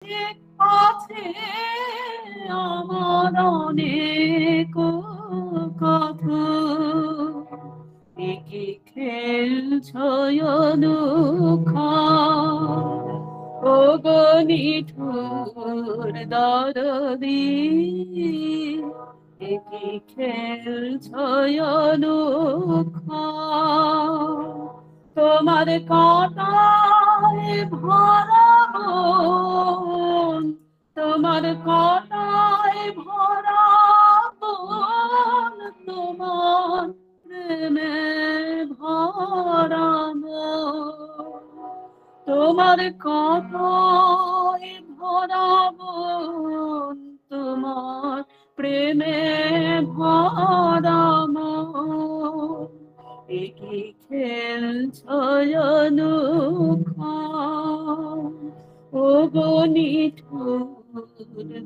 আছে আমার অনেক কথা, কি খেলছ অনুখা, ও গো নিঠুর দরদি, কি খেলছ অনুখা, তোমার কাঁটায় ভরা মন, তোমার কাঁটায় ভরা মন, তোমার প্রেমে ভরা মন, তোমার কাঁটায় ভরা মন, তোমার প্রেমে ভরা মন, কি খেলছ অনুখা, ও গো নিঠুর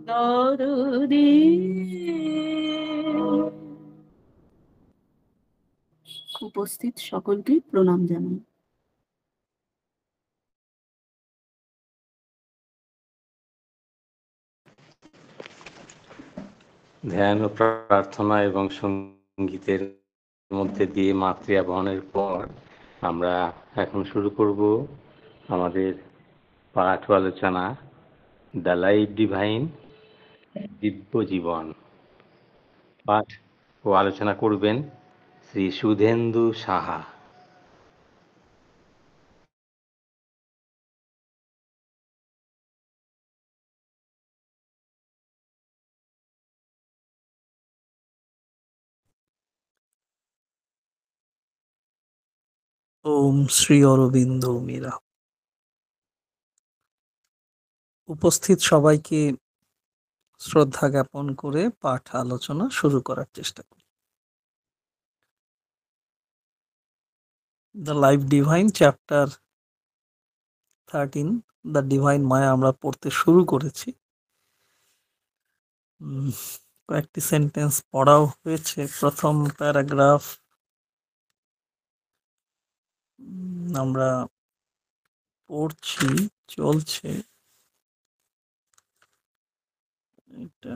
দরদি। উপস্থিত সকলকে প্রণাম জানাই। ধ্যান ও প্রার্থনা এবং সঙ্গীতের মধ্যে দিয়ে মাতৃ আবাহনের পর আমরা এখন শুরু করব আমাদের পাঠ ও আলোচনা, দ্য লাইফ ডিভাইন, দিব্য জীবন। পাঠ ও আলোচনা করবেন শ্রী সুধেন্দু সাহা। ওম শ্রী অরবিন্দ মীরা। উপস্থিত সবাইকে শ্রদ্ধা জ্ঞাপন করে পাঠ আলোচনা শুরু করার চেষ্টা করি। The life divine, chapter 13, the divine Maya আমরা পড়তে শুরু করেছি। কয়েকটি সেন্টেন্স পড়াও হয়েছে। প্রথম প্যারাগ্রাফ আমরা পড়ছি, চলছে এটা।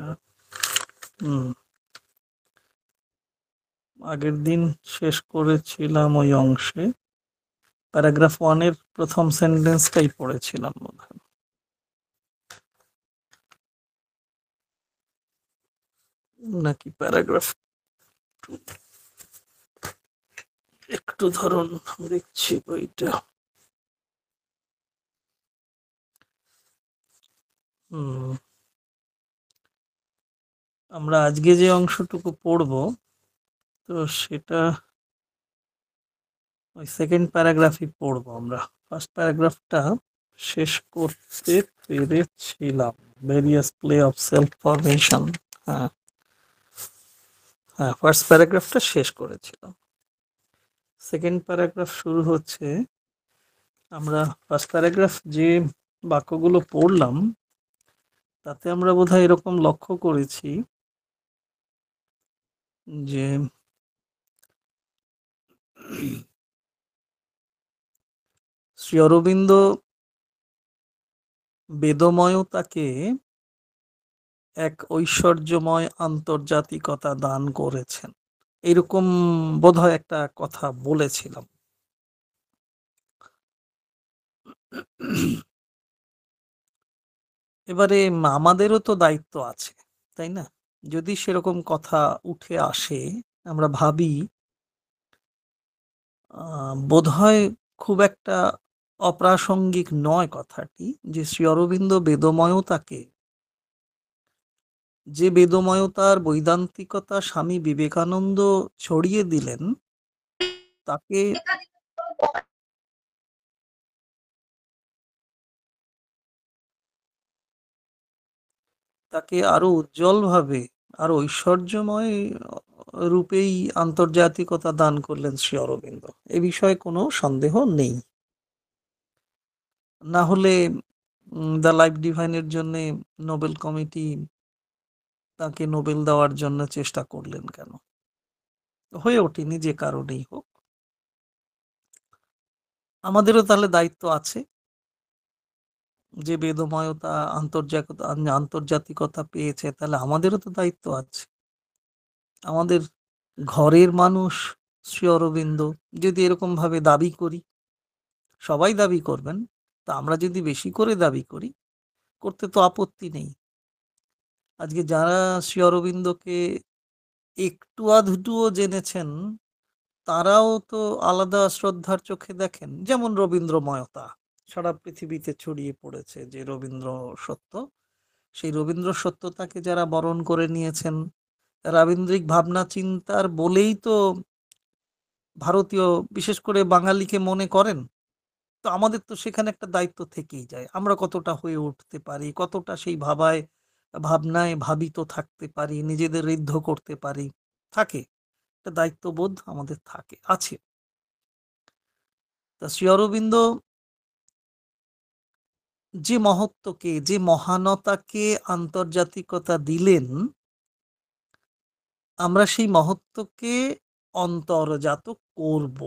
আগের দিন শেষ করেছিলাম ওই অংশে। প্যারাগ্রাফ 1 এর প্রথম সেন্টেন্সটাই পড়েছিলাম বোধহয়। নাকি প্যারাগ্রাফ 2? একটু ধরুন, দেখছি বইটা। আমরা আজকে যে অংশটুকু পড়ব, তো সেটা ওই সেকেন্ড প্যারাগ্রাফই পড়বো আমরা। ফার্স্ট প্যারাগ্রাফটা শেষ করতে পেরেছিলাম। Various play of self formation. হ্যাঁ, ফার্স্ট প্যারাগ্রাফটা শেষ করেছিলাম। সেকেন্ড প্যারাগ্রাফ শুরু হচ্ছে। আমরা ফার্স্ট প্যারাগ্রাফ যে বাক্যগুলো পড়লাম তাতে আমরা বোধহয় এরকম লক্ষ্য করেছি যে শ্রী অরবিন্দ বেদময়তাকে এক ঐশ্বর্যময় আন্তর্জাতিকতা দান করেছেন, এরকম বোধহয় একটা কথা বলেছিলাম। এবারে আমাদেরও তো দায়িত্ব আছে, তাই না? যদি সেরকম কথা উঠে আসে, আমরা ভাবি বোধহয় খুব একটা অপ্রাসঙ্গিক নয় কথাটি, যে শ্রী অরবিন্দ বেদময়তাকে, যে বেদময়তার বৈদান্তিকতা স্বামী বিবেকানন্দ ছড়িয়ে দিলেন, তাকে আরো উজ্জ্বলভাবে, আরো ঐশ্বর্যময় রূপেই আন্তর্জাতিকতা দান করলেন শ্রী অরবিন্দ। এ বিষয়ে কোনো সন্দেহ নেই। না হলে দ্য লাইফ ডিভাইনের জন্য নোবেল কমিটি তাকে নোবেল দেওয়ার জন্য চেষ্টা করলেন কেন? হয়ে ওঠেনি, যে কারণেই হোক। আমাদেরও তাহলে দায়িত্ব আছে যে বেদময়তা আন্তর্জাতিকতা পেয়েছে, তাহলে আমাদেরও তো দায়িত্ব আছে। আমাদের ঘরের মানুষ শ্রী অরবিন্দ, যদি এরকম ভাবে দাবি করি, সবাই দাবি করবেন, তা আমরা যদি বেশি করে দাবি করি, করতে তো আপত্তি নেই। আজকে যারা শ্রী অরবিন্দকে একটু আধটুও জেনেছেন, তারাও তো আলাদা শ্রদ্ধার চোখে দেখেন। যেমন রবীন্দ্রময়তা সারা পৃথিবীতে ছড়িয়ে পড়েছে, যে রবীন্দ্র সত্য, সেই রবীন্দ্র সত্যতাকে যারা বরণ করে নিয়েছেন, রাবীন্দ্রিক ভাবনা চিন্তার বলেই তো ভারতীয়, বিশেষ করে বাঙালিকে মনে করেন। তো আমাদের তো সেখানে একটা দায়িত্ব থেকেই যায়, আমরা কতটা হয়ে উঠতে পারি, কতটা সেই ভাবনায় ভাবিত থাকতে পারি, নিজেদের ঋদ্ধ করতে পারি, থাকে একটা দায়িত্ববোধ আমাদের আছে। তা শ্রী অরবিন্দ যে মহত্বকে, যে মহানতাকে আন্তর্জাতিকতা দিলেন, আমরা সেই মহত্বকে অন্তর্জাত করব,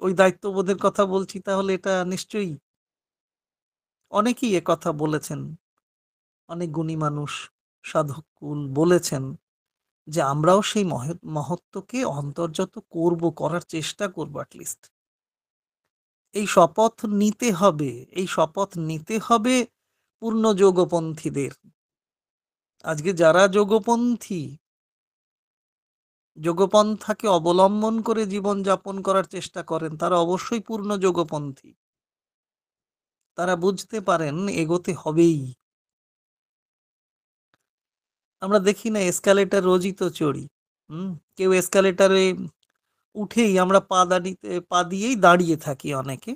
ওই দায়িত্ববোধের কথা বলছি। তাহলে এটা নিশ্চয়ই অনেকেই কথা বলেছেন, অনেক গুণী মানুষ, সাধককুল বলেছেন যে আমরাও সেই মহত্বকে অন্তর্জাত করব, করার চেষ্টা করব। অ্যাটলিস্ট এই শপথ নিতে হবে, এই শপথ নিতে হবে পূর্ণ যোগপন্থীদের। আজকে যারা যোগপন্থাকে অবলম্বন করে জীবন যাপন করার চেষ্টা করেন, তারা অবশ্যই পূর্ণ যোগপন্থী। তারা বুঝতে পারেন এগোতে হবেই। আমরা দেখি না, এসকালেটার রোজই তো চড়ি। কেউ এসকালেটারে উঠেই আমরা পা দিয়েই দাঁড়িয়ে থাকি অনেকে।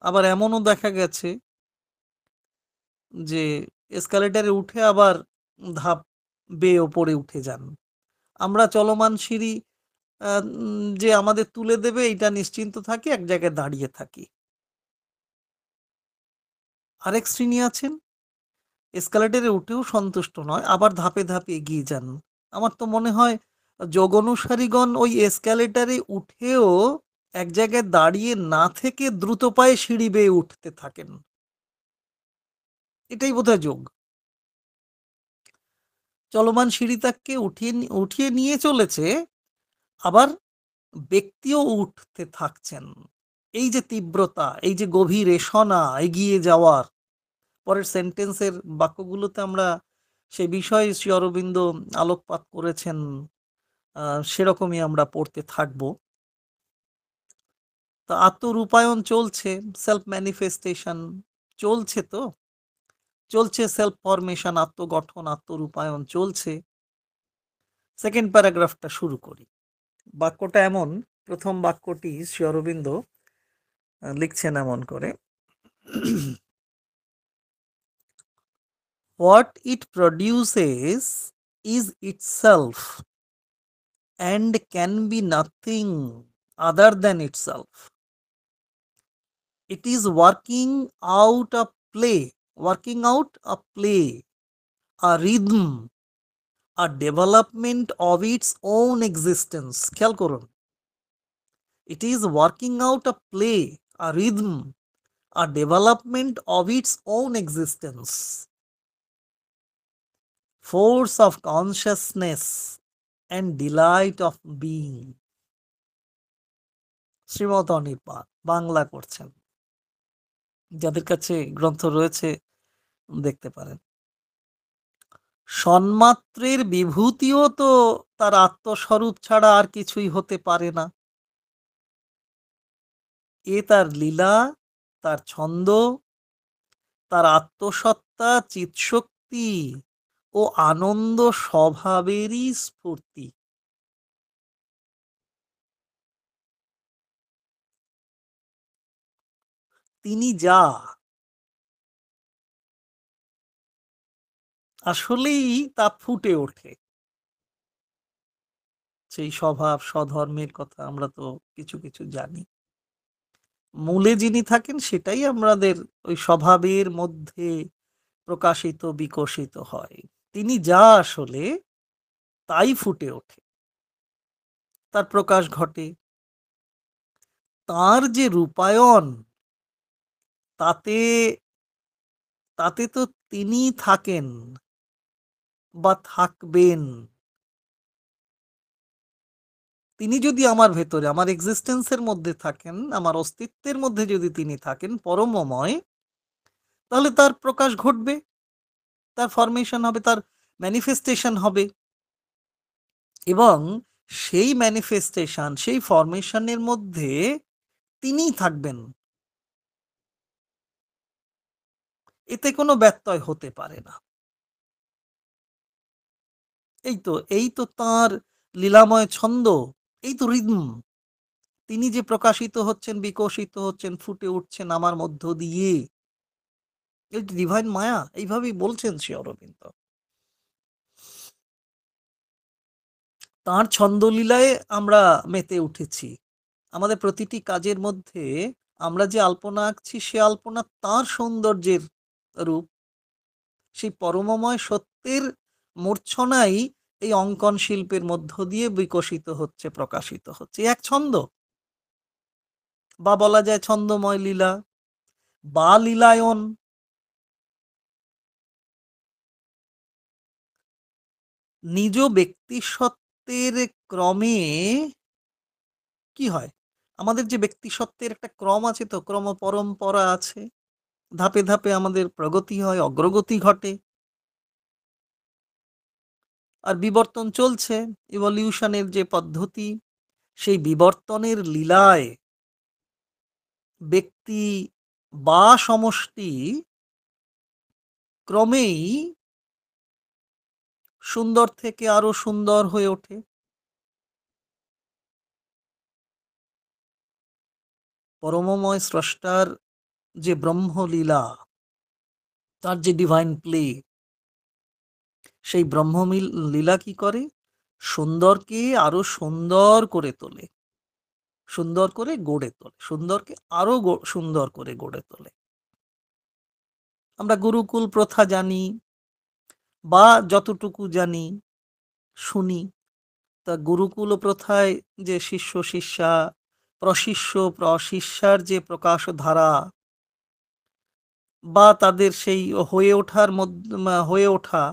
আবার এমনও দেখা গেছে যে এসকালেটারে উঠে আবার ধাপ বেয়ে ওপরে উঠে যান। আমরা চলমান সিঁড়ি যে আমাদের তুলে দেবে এটা নিশ্চিন্ত থাকি, এক জায়গায় দাঁড়িয়ে থাকি। আরেক শ্রেণী আছেন, এসকালেটারে উঠেও সন্তুষ্ট নয়, আবার ধাপে ধাপে এগিয়ে যান। আমার তো মনে হয় যোগ অনুসারীগণ ওই এসকালেটারে উঠেও এক জায়গায় দাঁড়িয়ে না থেকে দ্রুত পায়ে সিঁড়ি বেয়ে উঠতে থাকেন। এটাই বোধহয় যোগ। চলমান সিঁড়িটাকে উঠিয়ে নিয়ে চলেছে, আবার ব্যক্তিও উঠতে থাকছেন। এই যে তীব্রতা, এই যে গভীর এসনা এগিয়ে যাওয়ার, পরের সেন্টেন্সের বাক্যগুলোতে আমরা সে বিষয়ে শ্রী অরবিন্দ আলোকপাত করেছেন, সেরকমই আমরা পড়তে থাকব। তা আত্মরূপায়ণ চলছে, সেলফ ম্যানিফেস্টেশন চলছে, তো চলছে সেলফ ফরমেশন, আত্মগঠন, আত্মরূপায়ণ চলছে। সেকেন্ড প্যারাগ্রাফটা শুরু করি। বাক্যটা এমন, প্রথম বাক্যটি শ্রী অরবিন্দ লিখছেন এমন করে: What it produces is itself and can be nothing other than itself. It is working out a play, a rhythm, a development of its own existence. খেয়াল করুন, it is working out a play, a rhythm, a development of its own existence. Force of consciousness and delight of being. Srimat Anirban Bangla করছেন, যাদের কাছে গ্রন্থ রয়েছে দেখতে পারেন। সন্মাত্রের বিভূতিও তো তার আত্মস্বরূপ ছাড়া আর কিছুই হতে পারে না। এ তার লীলা, তার ছন্দ, তার আত্মসত্তা, চিৎশক্তি ও আনন্দ স্বভাবেরই স্ফূর্তি। তিনি যা, আসলেই তা ফুটে ওঠে। সেই স্বভাব স্বধর্মের কথা আমরা তো কিছু কিছু জানি। মূলে যিনি থাকেন সেটাই আমাদের ওই স্বভাবের মধ্যে প্রকাশিত, বিকশিত হয়। তিনি যা আসলে তাই ফুটে ওঠে, তার প্রকাশ ঘটে। তার যে রূপায়ণ, তাতে তাতে তো তিনি থাকেন বা থাকবেন। তিনি যদি আমার ভেতরে, আমার এক্সিস্টেন্সের মধ্যে থাকেন, আমার অস্তিত্বের মধ্যে যদি তিনি থাকেন পরমময়, তাহলে তার প্রকাশ ঘটবে, তার ফরমেশন হবে, তার ম্যানিফেস্টেশন হবে। এবং সেই ম্যানিফেস্টেশন, সেই ফরমেশনের মধ্যে তিনিই থাকবেন। এতে কোনো ব্যত্যয় হতে পারে না। এই তো তাঁর লীলাময় ছন্দ, এই তো রিদম। তিনি যে প্রকাশিত হচ্ছেন, বিকশিত হচ্ছেন, ফুটে উঠছেন আমার মধ্য দিয়ে, এই ডিভাইন মায়া, এইভাবেই বলছেন শ্রী অরবিন্দ। তাঁর ছন্দলীলায় আমরা মেতে উঠেছি। আমাদের প্রতিটি কাজের মধ্যে আমরা যে আলপনা আঁকছি, সে আলপনা তাঁর সৌন্দর্যের রূপ। সেই পরমময় সত্যের মূর্ছনাই এই অঙ্কন শিল্পের মধ্য দিয়ে বিকশিত হচ্ছে, প্রকাশিত হচ্ছে। এক ছন্দ, বা বলা যায় ছন্দময় লীলা বা লীলায়ন। নিজ ব্যক্তি সত্ত্বের ক্রমে কি হয়, আমাদের যে ব্যক্তি সত্ত্বের একটা ক্রম আছে, তো ক্রম পরম্পরা আছে, ধাপে ধাপে আমাদের প্রগতি হয়, অগ্রগতি ঘটে, আর বিবর্তন চলছে, ইভলিউশনের যে পদ্ধতি, সেই বিবর্তনের লীলায় ব্যক্তি বা সমষ্টি ক্রমেই সুন্দর থেকে আরো সুন্দর হয়ে ওঠে। পরমময় স্রষ্টার যে ব্রহ্মলীলা, তার যে ডিভাইন প্লে, সেই লীলা কি করে, সুন্দরকে আরো সুন্দর করে তোলে, সুন্দর করে গড়ে তোলে, সুন্দরকে আরো সুন্দর করে গড়ে তোলে। আমরা গুরুকুল প্রথা জানি, বা যতটুকু জানি শুনি, তা গুরুকুল প্রথায় যে শিষ্য শিষ্যা, প্রশিষ্য প্রশিষ্যার যে প্রকাশ ধারা, বা তাদের সেই হয়ে ওঠা,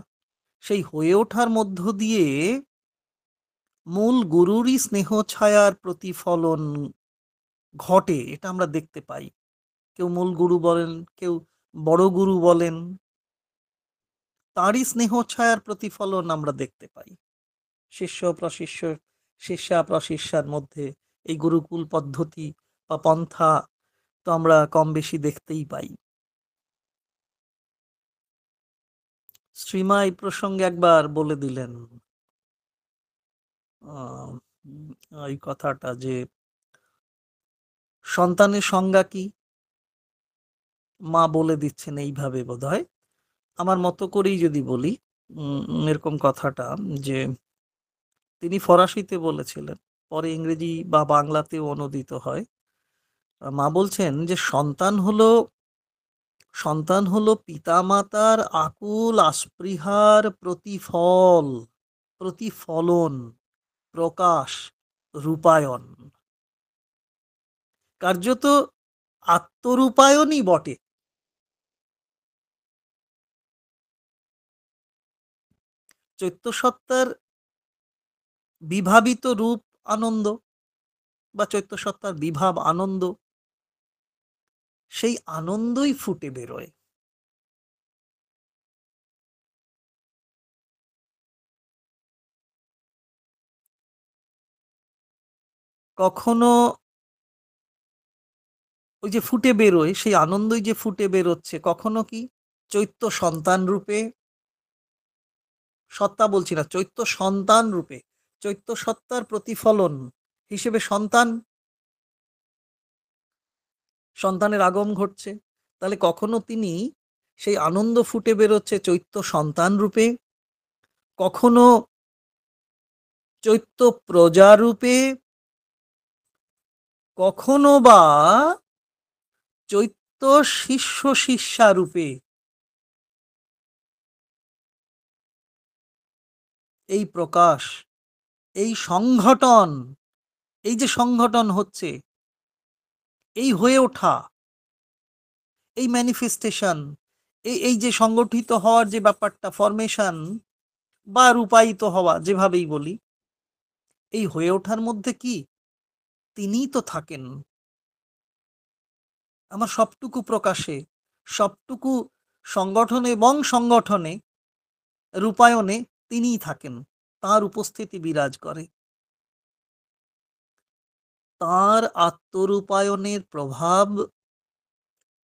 সেই হয়ে ওঠার মধ্য দিয়ে মূল গুরুরই স্নেহ ছায়ার প্রতিফলন ঘটে, এটা আমরা দেখতে পাই। কেউ মূল গুরু বলেন, কেউ বড় গুরু বলেন, তারই স্নেহ ছায়ার প্রতিফলন আমরা দেখতে পাই শিষ্য প্রশিষ্য, শিষ্যা প্রশিষ্যার মধ্যে। এই গুরুকুল পদ্ধতি বা পন্থা তো আমরা কম বেশি দেখতেই পাই। শ্রীমা এই প্রসঙ্গে একবার বলে দিলেন এই কথাটা, যে সন্তানের সংজ্ঞা কি, মা বলে দিচ্ছেন এইভাবে, বোধহয় আমার মতো করেই যদি বলি এরকম কথাটা, যে তিনি ফরাসিতে বলেছিলেন, পরে ইংরেজি বা বাংলাতেও অনুদিত হয়। মা বলছেন যে সন্তান হলো পিতামাতার আকুল আস্পৃহার প্রতিফলন, প্রকাশ, রূপায়ণ, কার্যত আত্মরূপায়ণই বটে। চৈত্যসত্তার বিভাবিত রূপ আনন্দ, বা চৈত্যসত্তার বিভাব আনন্দ, সেই আনন্দই ফুটে বেরোয়। কখনো ওই যে ফুটে বেরোয়, সেই আনন্দই যে ফুটে বেরোচ্ছে, কখনো কি চৈত্য সন্তান রূপে, সত্তা বলছি না, চৈত্য সন্তান রূপে, চৈত্য সত্তার প্রতিফলন হিসেবে সন্তানের আগম ঘটছে। তাহলে কখনো তিনি সেই আনন্দ ফুটে বেরোচ্ছে চৈত্য সন্তান রূপে, কখনো চৈত্য প্রজা রূপে, কখনো বা চৈত্য শিষ্য শিষ্যা রূপে। এই প্রকাশ, এই সংঘটন, এই যে সংঘটন হচ্ছে, এই হয়ে ওঠা, এই ম্যানিফেস্টেশন, এই যে সংগঠিত হওয়ার যে ব্যাপারটা, ফরমেশন বা রূপায়িত হওয়া, যেভাবেই বলি, এই হয়ে ওঠার মধ্যে কি তিনিই তো থাকেন। আমার সবটুকু প্রকাশে, সবটুকু সংগঠনে এবং সংগঠনে রূপায়ণে তিনিই থাকেন, তার উপস্থিতি বিরাজ করে। তার আত্মরূপায়ণের প্রভাব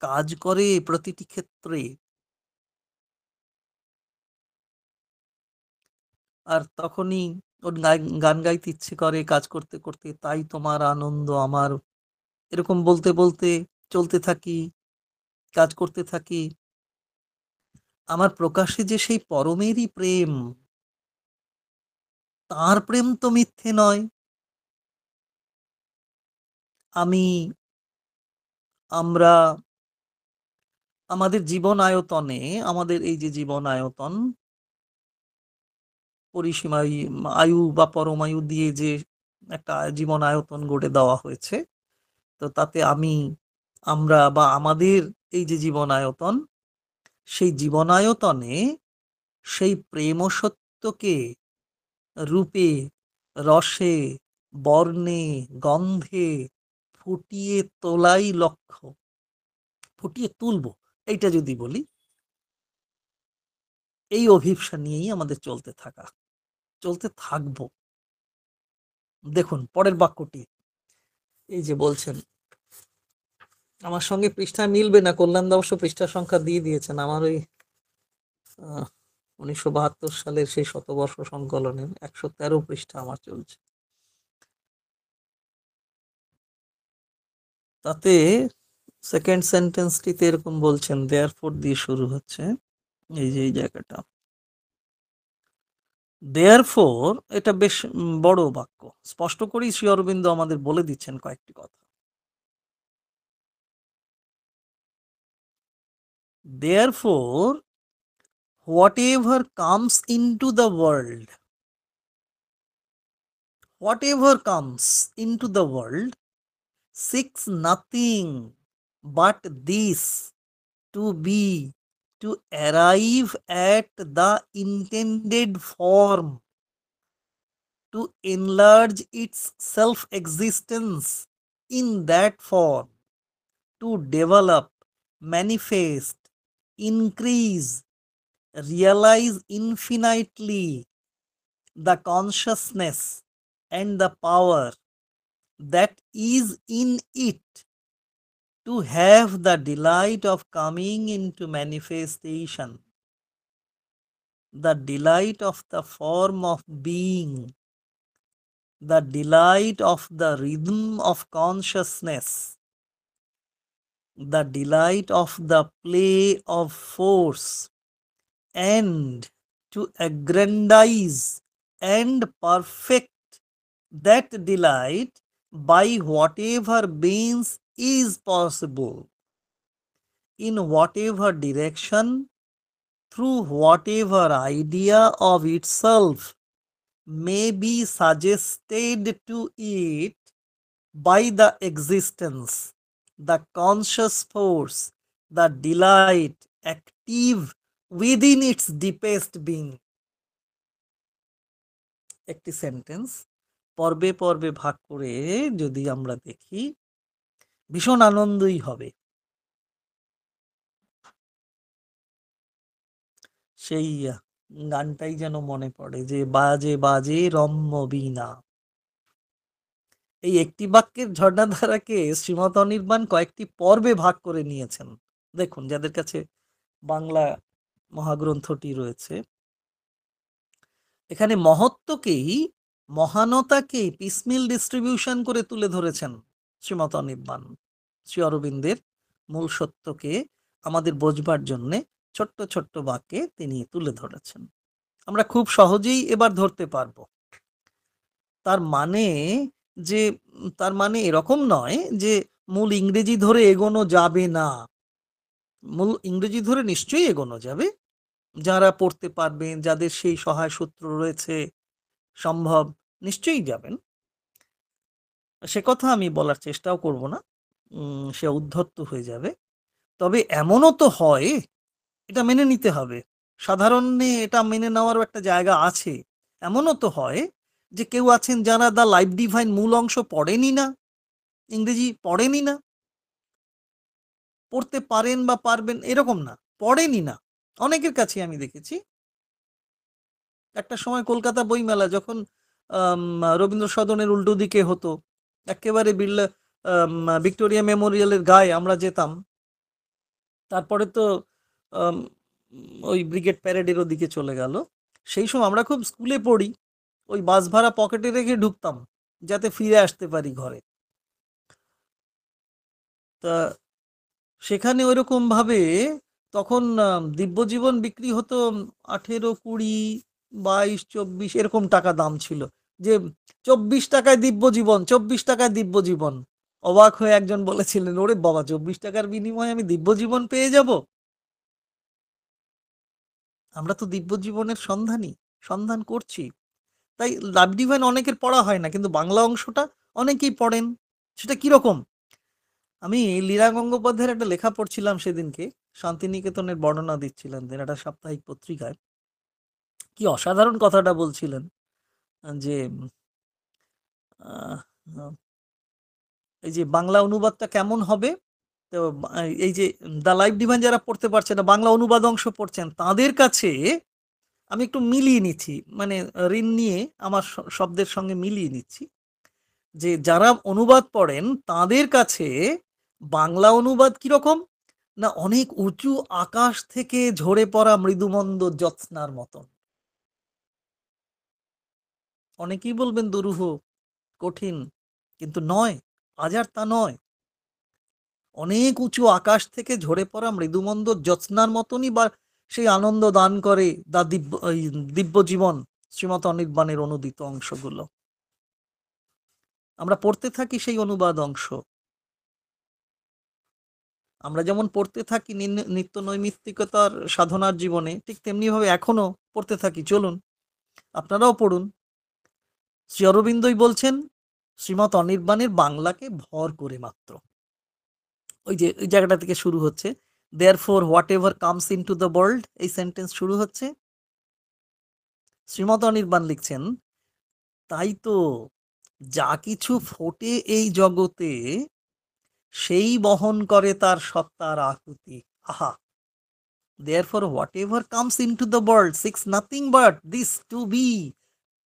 কাজ করে প্রতিটি ক্ষেত্রে। আর তখনই ওর গান গাইতে ইচ্ছে করে কাজ করতে করতে, তাই তোমার আনন্দ আমার, এরকম বলতে বলতে চলতে থাকি, কাজ করতে থাকি। আমার প্রকাশে যে সেই পরমেরই প্রেম, তার প্রেম তো মিথ্যে নয়। আমরা আমাদের জীবন আয়তনে, আমাদের এই যে জীবন আয়তন, পরিসীমায় আয়ু বা পরমায়ু দিয়ে যে একটা জীবন আয়তন গড়ে দেওয়া হয়েছে, তো তাতে আমরা বা আমাদের এই যে জীবনায়তন, সেই জীবনায়তনে সেই প্রেম ও সত্যকে রূপে, রসে, বর্ণে, গন্ধে ফুটিয়ে তোলাই লক্ষ্য। ফুটিয়ে তুলবো, এইটা যদি বলি, এই অভিপ্সা নিয়েই আমাদের চলতে থাকবো। দেখুন পরের বাক্যটি, এই যে বলছেন, আমার সঙ্গে পৃষ্ঠা মিলবে না, কল্যাণ দা অবশ্য পৃষ্ঠা সংখ্যা দিয়ে দিয়েছেন। আমার ওই 1972 সালের সেই শতবর্ষ সংকলনের 113 পৃষ্ঠা আমার চলছে। তাতে সেকেন্ড সেন্টেন্সটিতে এরকম বলছেন, দেয়ারফর দিয়ে শুরু হচ্ছে, এই যে এই জায়গাটা, দেয়ারফর, এটা বেশ বড় বাক্য। স্পষ্ট করেই শ্রী অরবিন্দ আমাদের বলে দিচ্ছেন কয়েকটি কথা। Therefore whatever comes into the world, whatever comes into the world seeks nothing but this, to arrive at the intended form, to enlarge its self-existence in that form, to develop, manifest, increase, realize infinitely the consciousness and the power that is in it, to have the delight of coming into manifestation, the delight of the form of being, the delight of the rhythm of consciousness, the delight of the play of force, and to aggrandize and perfect that delight by whatever means is possible, in whatever direction, through whatever idea of itself may be suggested to it by the existence, the conscious force, the delight active within its deepest being. একটি sentence পর্বে পর্বে ভাগ করে যদি আমরা দেখি, ভীষণ আনন্দই হবে। সেই গানটাই যেন মনে পড়ে, যে বাজে বাজে রম্য বীণা। এই একটি বাক্যের ঝর্ণাধারাকে শ্রীমৎ অনির্বাণ কয়েকটি পর্বে ভাগ করে নিয়েছেন। দেখুন, যাদের কাছে বাংলা মহাগ্রন্থটি রয়েছে, এখানে মহত্বকেই, মহানতাকেই পিসমিল ডিস্ট্রিবিউশন করে তুলে ধরেছেন শ্রীমৎ অনির্বাণ। শ্রী অরবিন্দের মূল সত্যকে আমাদের বোঝবার জন্যে ছোট্ট ছোট্ট বাক্যে তিনি তুলে ধরেছেন। আমরা খুব সহজেই এবার ধরতে পারবো। তার মানে এরকম নয় যে মূল ইংরেজি ধরে এগোনো যাবে না। মূল ইংরেজি ধরে নিশ্চয়ই এগোনো যাবে, যারা পড়তে পারবেন, যাদের সেই সহায় সূত্র রয়েছে, সম্ভব, নিশ্চয়ই যাবেন। সে কথা আমি বলার চেষ্টাও করব না, সে উদ্ধত্ত হয়ে যাবে। তবে এমনও তো হয় এটা মেনে নিতে হবে। সাধারণে এটা মেনে নেওয়ারও একটা জায়গা আছে। এমনও তো হয় যে কেউ আছেন যারা দ্য লাইফ ডিভাইন মূল অংশ পড়েনি না, ইংরেজি পড়েনি না, পড়তে পারেন বা পারবেন এরকম না, পড়েনি না। অনেকের কাছেই আমি দেখেছি। একটা সময় কলকাতা বইমেলা যখন রবীন্দ্র সদনের উল্টো দিকে হতো, একেবারে বিড়লা ভিক্টোরিয়া মেমোরিয়ালের গায়ে আমরা যেতাম। তারপরে তো আম, ওই ব্রিগেড প্যারেডের ওদিকে চলে গেল। সেই সময় আমরা খুব স্কুলে পড়ি, ওই বাস ভাড়া পকেটে রেখে ঢুকতাম যাতে ফিরে আসতে পারি ঘরে। তা সেখানে ওইরকম ভাবে তখন দিব্যজীবন বিক্রি হতো 18, 20, 22, 24 এরকম টাকা দাম ছিল। যে 24 টাকায় দিব্যজীবন, 24 টাকায় দিব্যজীবন। অবাক হয়ে একজন বলেছিলেন, ওরে বাবা, 24 টাকার বিনিময়ে আমি দিব্যজীবন পেয়ে যাব। আমরা তো দিব্যজীবনের সন্ধান করছি। তাই লাভ ডিভাইন অনেকের পড়া হয় না, কিন্তু বাংলা অংশটা অনেকেই পড়েন। সেটা কিরকম? আমি লীরা গঙ্গোপাধ্যায়ের একটা লেখা পড়ছিলাম সেদিনকে, শান্তিনিকেতনের বর্ণনা দিচ্ছিলেন তিনি একটা সাপ্তাহিক পত্রিকায়। কি অসাধারণ কথাটা বলছিলেন যে আহ, আহ, এই যে বাংলা অনুবাদটা কেমন হবে। তো এই যে দ্য লাইফ ডিভাইন যারা পড়তে পারছেন না, বাংলা অনুবাদ অংশ পড়ছেন, তাদের কাছে আমি একটু মিলিয়ে নিচ্ছি, মানে ঋণ নিয়ে আমার শব্দের সঙ্গে মিলিয়ে নিচ্ছি, যে যারা অনুবাদ পড়েন তাদের কাছে বাংলা অনুবাদ কিরকম না, অনেক উঁচু আকাশ থেকে ঝরে পড়া মৃদুমন্দ জ্যোৎস্নার মতন। অনেকেই বলবেন দুরূহ, কঠিন, কিন্তু নয়, আজ আর তা নয়। অনেক উঁচু আকাশ থেকে ঝরে পড়া মৃদুমন্দ জ্যোৎস্নার মতনই বা সেই আনন্দ দান করে দিব্য জীবন শ্রীমত অনির্বাণের অনুদিত অংশগুলো। আমরা পড়তে থাকি সেই অনুবাদ অংশ। আমরা যেমন পড়তে থাকি নিত্য নৈমিত্তিকতার সাধনার জীবনে, ঠিক তেমনি ভাবে এখনো পড়তে থাকি। চলুন আপনারাও পড়ুন। শ্রী অরবিন্দই বলছেন শ্রীমত অনির্বাণের বাংলাকে ভর করে মাত্র। ওই যে ওই জায়গাটা থেকে শুরু হচ্ছে, therefore whatever comes into the world, এই সেন্টেন্স শুরু হচ্ছে। শ্রীমত অনির্বাণ লিখছেন, তাই তো যা কিছু ফোটে এই জগতে সেই বহন করে তার সত্তার আকুতি। আহা, therefore whatever comes into the world seeks nothing but this to be,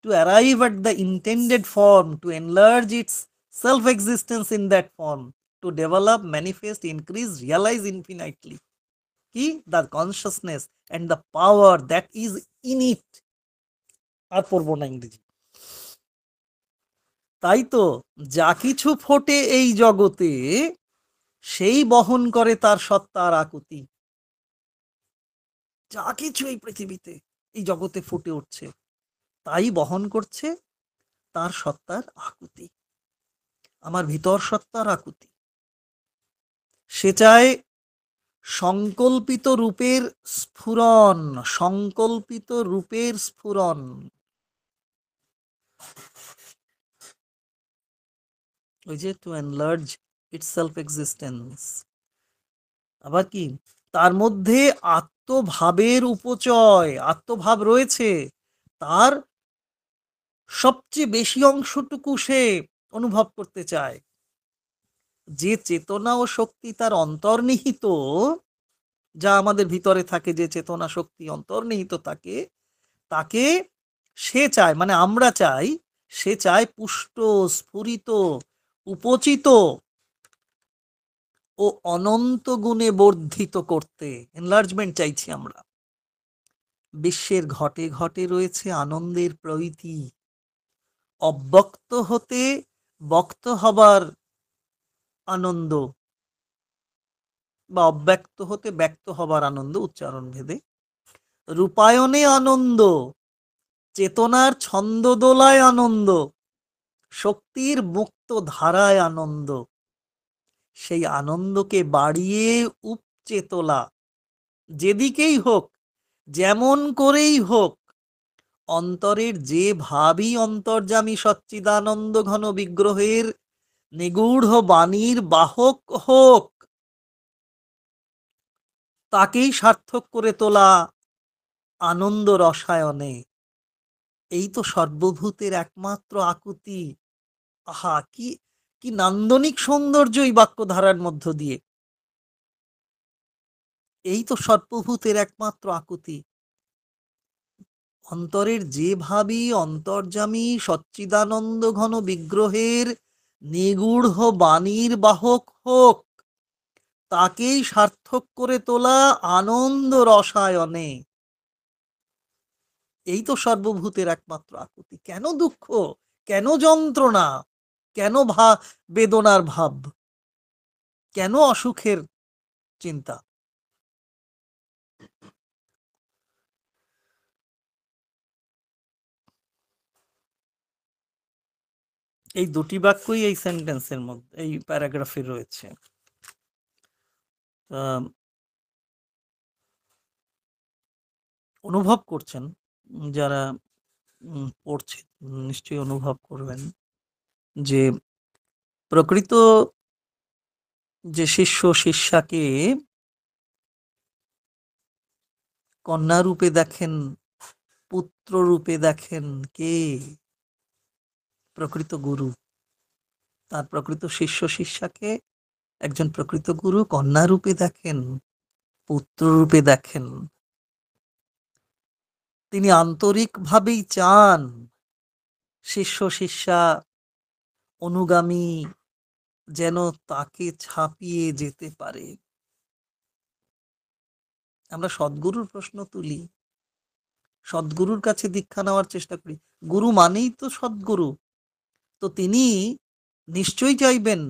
to arrive at the intended form, to enlarge its self-existence in that form, to develop, manifest, increase, realize infinitely. Ki? The consciousness and the power that is in it. আর পড়বো না ইংরেজি। তাই তো যা কিছু ফোটে এই জগতে সেই বহন করে তার সত্তার আকুতি। যা কিছু এই পৃথিবীতে এই জগতে ফুটে উঠছে তাই বহন করছে তার সত্তার আকুতি, আমার ভিতর সত্তার আকুতি। সে চায় সংকল্পিত রূপের স্ফুরণ, সংকল্পিত রূপের স্ফুরণ। ওই যে to enlarge itself existence. আবার কি, তার মধ্যে আত্মভাবের উপচয়, আত্মভাব রয়েছে, তার সবচেয়ে বেশি অংশটুকু সে অনুভব করতে চায়। যে চেতনা ও শক্তি তার অন্তর্নিহিত, যা আমাদের ভিতরে থাকে, যে চেতনা শক্তি অন্তর্নিহিত থাকে, তাকে সে চায়, মানে আমরা চাই, সে চায় পুষ্ট, স্ফুরিত, উপচিত ও অনন্ত গুণে বর্ধিত করতে। এনলার্জমেন্ট চাইছি আমরা। বিশ্বের ঘটে ঘটে রয়েছে আনন্দের প্রীতি, অব্যক্ত হতে বক্ত হবার আনন্দ, বা অব্যক্ত হতে ব্যক্ত হবার আনন্দ, উচ্চারণ ভেদে। রূপায়ণে আনন্দ, চেতনার ছন্দদোলায় আনন্দ, শক্তির মুক্ত ধারায় আনন্দ। সেই আনন্দকে বাড়িয়ে উপচে তোলা, যেদিকেই হোক, যেমন করেই হোক, অন্তরের যে ভাবই অন্তর্যামী সচ্চিদানন্দ ঘন বিগ্রহের নিগূঢ় বাণীর বাহক হোক, তাকেই সার্থক করে তোলা আনন্দ রসায়নে। এই তো সর্বভূতের একমাত্র আকুতি। আহা, কি কি নান্দনিক সৌন্দর্য এই বাক্যধারার মধ্য দিয়ে। এই তো সর্বভূতের একমাত্র আকুতি। অন্তরের যে ভাবী অন্তর্যামী সচ্চিদানন্দ ঘন বিগ্রহের নিগূঢ় বাণীর বাহক হোক, তাকেই সার্থক করে তোলা আনন্দ রসায়নে। এই তো সর্বভূতের একমাত্র আকুতি। কেন দুঃখ, কেন যন্ত্রণা, কেন বেদনার ভাব, কেন অসুখের চিন্তা? এই দুটি বাক্যই এই সেন্টেন্সের মধ্যে, এই প্যারাগ্রাফে রয়েছে। অনুভব করছেন যারা পড়ছে, নিশ্চয়ই অনুভব করবেন যে প্রকৃত যে শিষ্য শিষ্যাকে কন্যা রূপে দেখেন, পুত্র রূপে দেখেন কে? প্রকৃত গুরু। তার প্রকৃত শিষ্য শিষ্যাকে একজন প্রকৃত গুরু কন্যা রূপে দেখেন, পুত্র রূপে দেখেন। তিনি আন্তরিকভাবেই চান শিষ্য শিষ্যা অনুগামী যেন তাকে ছাপিয়ে যেতে পারে। আমরা সদ্গুরুর প্রশ্ন তুলি, সদ্গুরুর কাছে দীক্ষা নেওয়ার চেষ্টা করি। গুরু মানেই তো সদ্গুরু। তো তিনি নিশ্চয়ই চাইবেন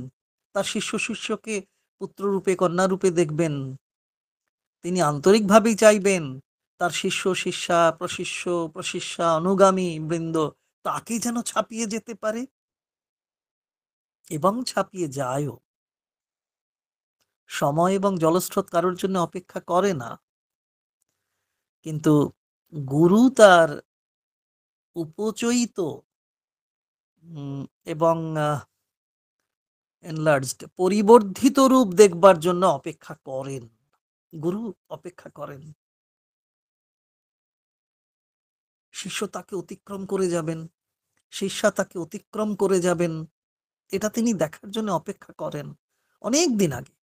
তার শিষ্য শিষ্যকে পুত্ররূপে কন্যা রূপে দেখবেন। তিনি আন্তরিকভাবেই চাইবেন তার শিষ্য শিষ্যা প্রশিষ্যা অনুগামী বৃন্দ তাকে যেন ছাপিয়ে যেতে পারে, এবং ছাপিয়ে যায়ও। সময় এবং জলস্রোত কারোর জন্য অপেক্ষা করে না, কিন্তু গুরু তার উপচয়িত এবং এনলার্জড পরিবর্ধিত রূপ দেখবার জন্য অপেক্ষা করেন। গুরু অপেক্ষা করেন শিষ্য তাকে অতিক্রম করে যাবেন, শিষ্যা তাকে অতিক্রম করে যাবেন, এটা তিনি দেখার জন্য অপেক্ষা করেন। অনেক দিন আগে,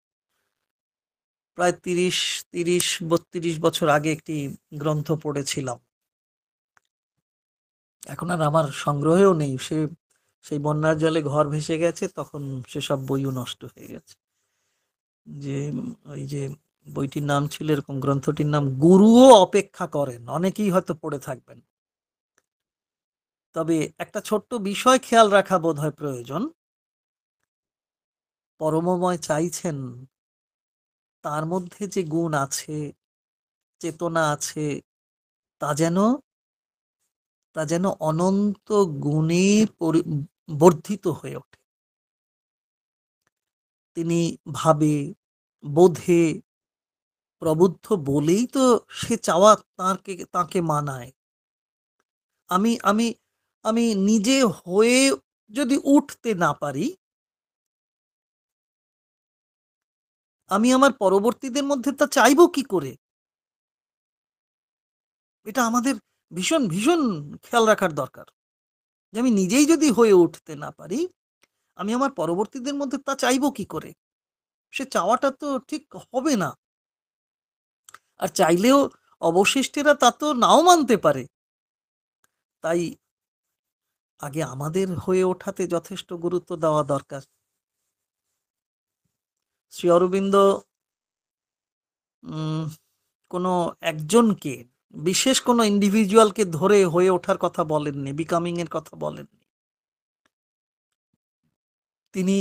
প্রায় 30-32 বছর আগে একটি গ্রন্থ পড়েছিলাম। এখন আর আমার সংগ্রহেও নেই। সেই বন্যার জলে ঘর ভেসে গেছে, তখন সেসব বইও নষ্ট হয়ে গেছে। যে ওই যে বইটির নাম ছিল এরকম, গ্রন্থটির নাম গুরুও অপেক্ষা করেন। অনেকেই হয়তো পড়ে থাকবেন। তবে একটা ছোট্ট বিষয় খেয়াল রাখা বোধহয় প্রয়োজন। পরমময় চাইছেন তার মধ্যে যে গুণ আছে, চেতনা আছে, তা যেন অনন্ত গুণে বর্ধিত হয়ে ওঠে। তিনি ভাবে বোধে প্রবুদ্ধ বলেই তো সে চাওয়া তাকে মানায়। আমি আমি আমি নিজে হয়ে যদি উঠতে না পারি, আমি আমার পরবর্তীদের মধ্যে তা চাইবো কি করে? এটা আমাদের ভীষণ ভীষণ খেয়াল রাখার দরকার, যে আমি নিজেই যদি হয়ে উঠতে না পারি, আমি আমার পরবর্তীদের মধ্যে তা চাইবো কি করে? সে চাওয়াটা তো ঠিক হবে না। আর চাইলেও অবশিষ্টেরা তা তো নাও মানতে পারে। তাই আগে আমাদের হয়ে ওঠাতে যথেষ্ট গুরুত্ব দেওয়া দরকার। শ্রী অরবিন্দ কোনো একজনকে, বিশেষ কোনো ইন্ডিভিজুয়ালকে ধরে হয়ে ওঠার কথা বলেননি, বিকামিং এর কথা বলেননি। তিনি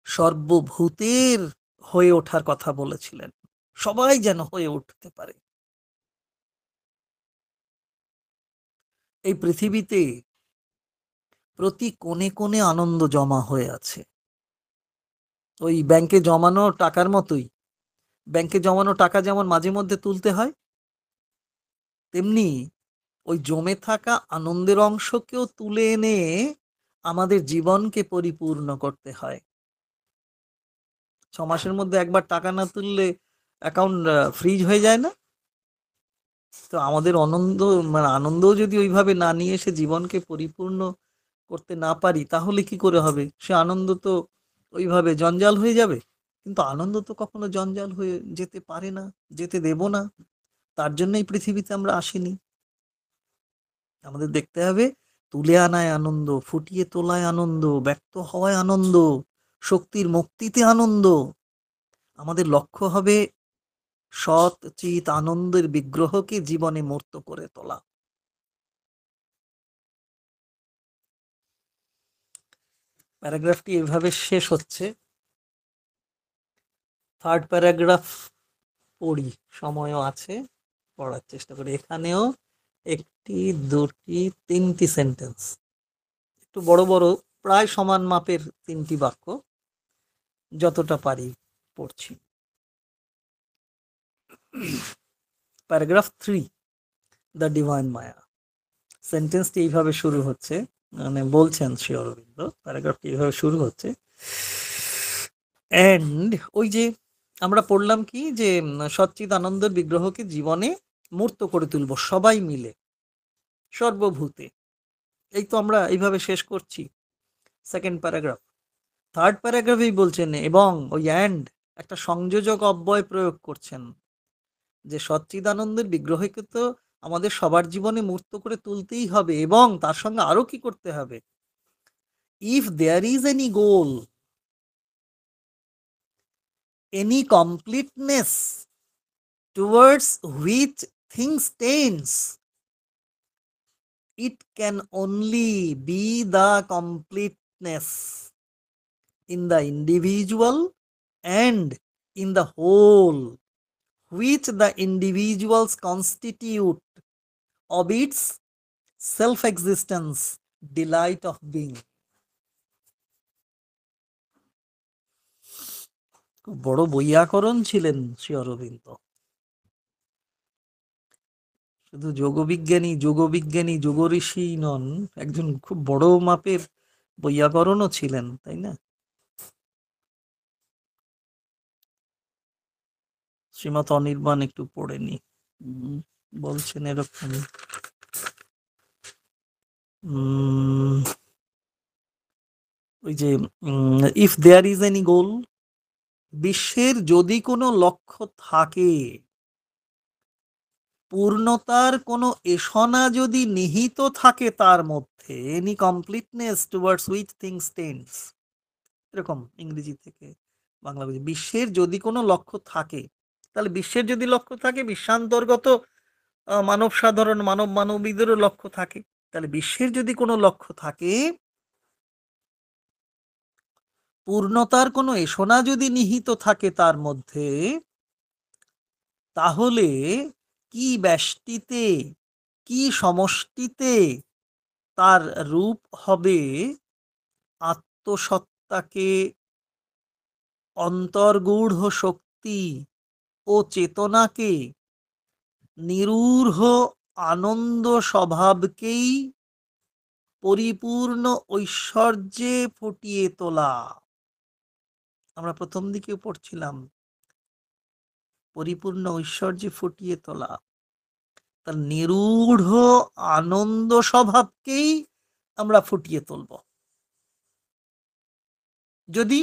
সর্বভূতের হয়ে ওঠার কথা বলেছিলেন। সবাই যেন হয়ে উঠতে পারে। এই পৃথিবীতে প্রতি কোণে কোণে আনন্দ জমা হয়ে আছে। ওই ব্যাংকে জমানো টাকার মতোই। ব্যাংকে জমানো টাকা যেমন মাঝে মধ্যে তুলতে হয়, তেমনি ওই জমে থাকা আনন্দের অংশকেও তুলে এনে আমাদের জীবনকে পরিপূর্ণ করতে হয়। 6 মাসের মধ্যে একবার টাকা না তুললে অ্যাকাউন্ট ফ্রিজ হয়ে যায় না? তো আমাদের আনন্দও যদি ওইভাবে না নিয়ে এসে জীবনকে পরিপূর্ণ করতে না পারি, তাহলে কি করে হবে? সে আনন্দ তো ওইভাবে জঞ্জাল হয়ে যাবে। কিন্তু আনন্দ তো কখনো জঞ্জাল হয়ে যেতে পারে না, যেতে দেব না। তার জন্যই পৃথিবীতে আমরা আসিনি। আমাদের দেখতে হবে তুলে আনায় আনন্দ, ফুটিয়ে তোলায় আনন্দ, ব্যক্ত হওয়ায় আনন্দ, শক্তির মুক্তিতে আনন্দ। আমাদের লক্ষ্য হবে সৎ চিত আনন্দের বিগ্রহকে জীবনে মূর্ত করে তোলা। প্যারাগ্রাফটি এভাবে শেষ হচ্ছে। থার্ড প্যারাগ্রাফ পড়ি, সময়ও আছে, পড়ার চেষ্টা করি। এখানেও একটি, দুটি, তিনটি সেন্টেন্স, একটু বড় বড়, প্রায় সমান মাপের তিনটি বাক্য, যতটা পারি পড়ছি। প্যারাগ্রাফ 3, দ্য ডিভাইন মায়া। সেন্টেন্সটি এইভাবে শুরু হচ্ছে, মানে বলছেন শ্রী অরবিন্দ, প্যারাগ্রাফটি এইভাবে শুরু হচ্ছে। এন্ড ওই যে আমরা পড়লাম কি, যে সচ্চিদ আনন্দের বিগ্রহকে জীবনে মূর্ত করে তুলব সবাই মিলে, সর্বভূতে। এই তো আমরা এইভাবে শেষ করছি সেকেন্ড প্যারাগ্রাফ। থার্ড প্যারাগ্রাফেই বলছেন, এবং ওই অ্যান্ড একটা সংযোজক অব্যয় প্রয়োগ করছেন, যে সচ্চিদানন্দের বিগ্রহকে তো আমাদের সবার জীবনে মূর্ত করে তুলতেই হবে, এবং তার সঙ্গে আরো কি করতে হবে? If there is any goal, any completeness towards which things tends, it can only be the completeness in the individual and in the whole, which the individuals constitute of its self-existence, delight of being. বড় বৈয়াকরণ ছিলেন শ্রী অরবিন্দ। শুধু যোগবিজ্ঞানী যোগ ঋষি নন, একজন খুব বড় মাপের বৈয়াকরণও ছিলেন, তাই না? শ্রীমৎ অনির্বাণ একটু পড়ে নি, বলছেন এরকম, ওই যে ইফ দেয়ার ইজ এনি গোল, বিশ্বের যদি কোনো লক্ষ্য থাকে, পূর্ণতার কোনো এসনা যদি নিহিত থাকে তার মধ্যে, any completeness towards which things tends, এরকম ইংরেজি থেকে বাংলা বলছি। বিশ্বের যদি কোনো লক্ষ্য থাকে, তাহলে বিশ্বের যদি লক্ষ্য থাকে, বিশ্বান্তর্গত মানব সাধারণ মানবীদেরও লক্ষ্য থাকে, তাহলে বিশ্বের যদি কোনো লক্ষ্য থাকে, পূর্ণতার কোনো এসনা যদি নিহিত থাকে তার মধ্যে, তাহলে কি ব্যষ্টিতে, কি সমষ্টিতে তার রূপ হবে আত্মসত্তাকে, অন্তর্গূঢ় শক্তি ও চেতনাকে, নিরূঢ় আনন্দ স্বভাবকেই পরিপূর্ণ ঐশ্বর্যে ফুটিয়ে তোলা। আমরা প্রথম দিকে পড়ছিলাম পরিপূর্ণ ঐশ্বর্যে ফুটিয়ে তোলা, তার নিরূঢ় আনন্দ স্বভাবকেই আমরা ফুটিয়ে তুলব, যদি